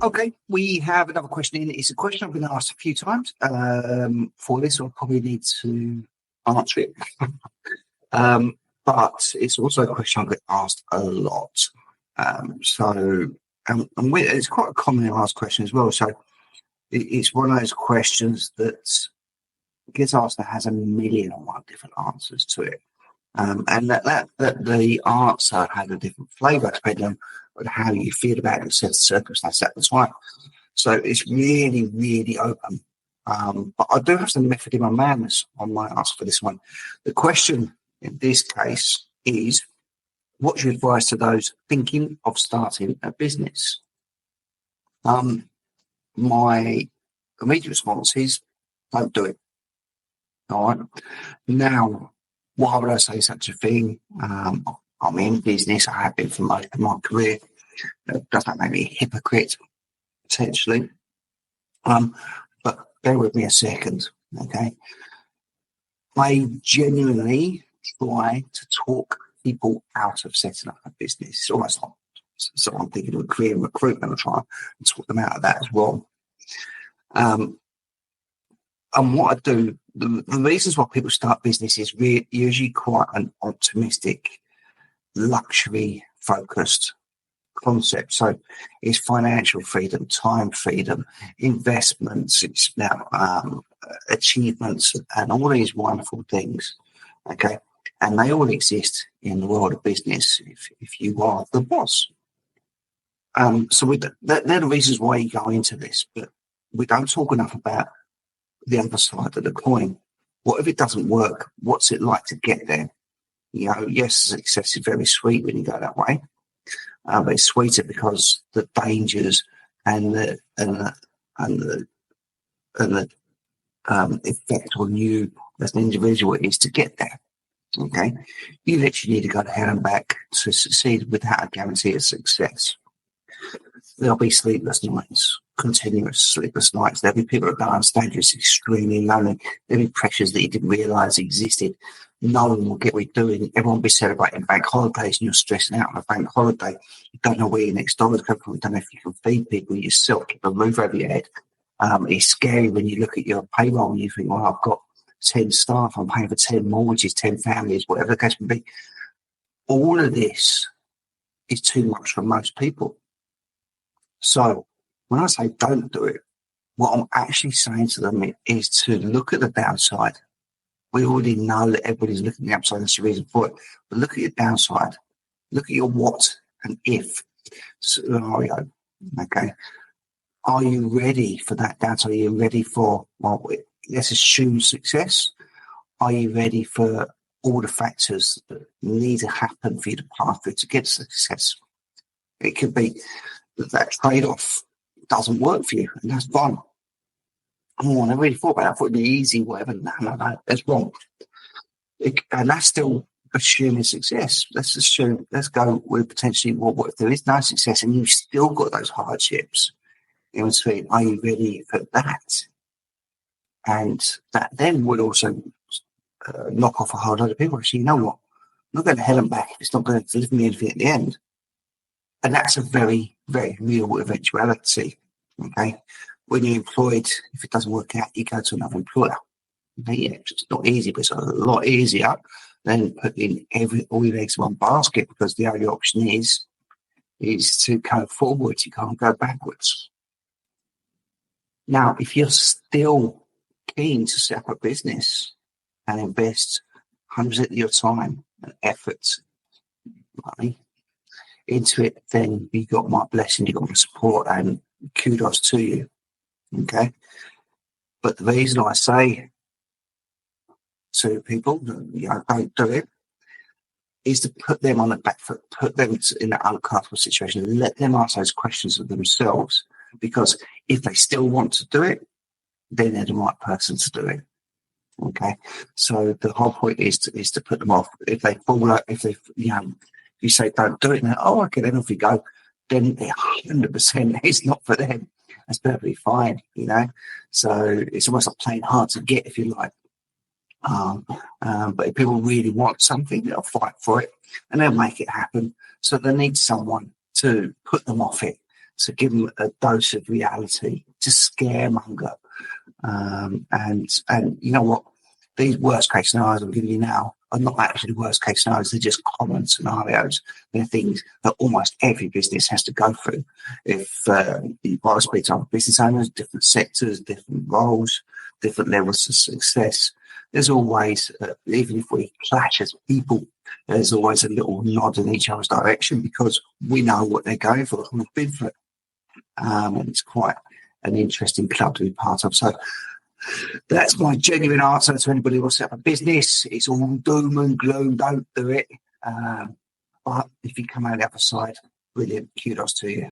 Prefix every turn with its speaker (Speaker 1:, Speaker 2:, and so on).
Speaker 1: Okay, we have another question in. It's a question I've been asked a few times. For this, I'll probably need to answer it. But it's also a question I get asked a lot. It's quite a commonly asked question as well. So it's one of those questions that gets asked that has a million and one different answers to it. And that the answer has a different flavour depending on how you feel about it, set circumstance at the time. So it's really, really open. But I do have some method in my madness on my answer for this one. The question in this case is, what's your advice to those thinking of starting a business? My immediate response is, don't do it. All right. Now, why would I say such a thing? I'm in business. I have been for most of my career. Does that make me a hypocrite? Potentially. But bear with me a second, okay? I genuinely try to talk people out of setting up a business. It's almost like someone thinking of a career in recruitment. I try and talk them out of that as well. And what I do, the reasons why people start business is usually quite an optimistic, luxury-focused concept. So it's financial freedom, time freedom, investments, it's now achievements, and all these wonderful things. Okay, and they all exist in the world of business if you are the boss. So they're the reasons why you go into this, but we don't talk enough about the other side of the coin. What if it doesn't work? What's it like to get there? You know, yes, success is very sweet when you go that way, but it's sweeter because the dangers and the effect on you as an individual is to get there. Okay, you literally need to go to hell and back to succeed without a guarantee of success. There'll be sleepless nights, continuous sleepless nights. There'll be people that go on stage who's extremely lonely. There'll be pressures that you didn't realise existed. No one will get what you're doing. Everyone will be celebrating bank holidays and you're stressing out on a bank holiday. You don't know where your next dollar's coming from. You don't know if you can feed people yourself, keep a roof over your head. It's scary when you look at your payroll and you think, well, I've got 10 staff, I'm paying for 10 mortgages, 10 families, whatever the case may be. All of this is too much for most people. So when I say don't do it, what I'm actually saying to them is to look at the downside. We already know that everybody's looking at the upside. That's the reason for it. But look at your downside. Look at your what and if scenario. Okay. Are you ready for that downside? Are you ready for, well, let's assume success? Are you ready for all the factors that need to happen for you to pass through to get success? It could be that trade-off doesn't work for you, and that's fine. Oh, I really thought about that. I thought it'd be easy, whatever. No, that's wrong. And that's still assuming success. Let's go with potentially, well, what if there is no success and you've still got those hardships in between? Are you ready for that? And that then would also knock off a whole lot of people. Actually, you know what? I'm not going to hell and back if it's not going to deliver me anything at the end. And that's a very, very real eventuality. Okay. When you're employed, if it doesn't work out, you go to another employer. Okay? Yeah, it's not easy, but it's a lot easier than putting all your eggs in one basket, because the only option is to go forwards. You can't go backwards. Now, if you're still keen to set up a business and invest 100% of your time and effort, money into it, then you got my blessing, you got my support, and kudos to you. Okay. But the reason I say to people, don't do it, is to put them on the back foot, put them in that uncomfortable situation, and let them ask those questions of themselves. Because if they still want to do it, then they're the right person to do it. Okay. So the whole point is to put them off. If they fall out, if you say don't do it, and okay, then off you go, then 100% it's not for them. That's perfectly fine, So it's almost like playing hard to get, if you like. But if people really want something, they'll fight for it and they'll make it happen. So they need someone to put them off it, So give them a dose of reality, just scaremonger. And you know what? These worst case scenarios I'm giving you now are not actually worst case scenarios. They're just common scenarios. They're things that almost every business has to go through. If you want to speak to other business owners, different sectors, different roles, different levels of success, there's always, even if we clash as people, there's always a little nod in each other's direction because we know what they're going for and we've been for it. And it's quite an interesting club to be part of. So that's my genuine answer to anybody who wants to have a business. It's all doom and gloom. Don't do it. But if you come out the other side, brilliant. Kudos to you.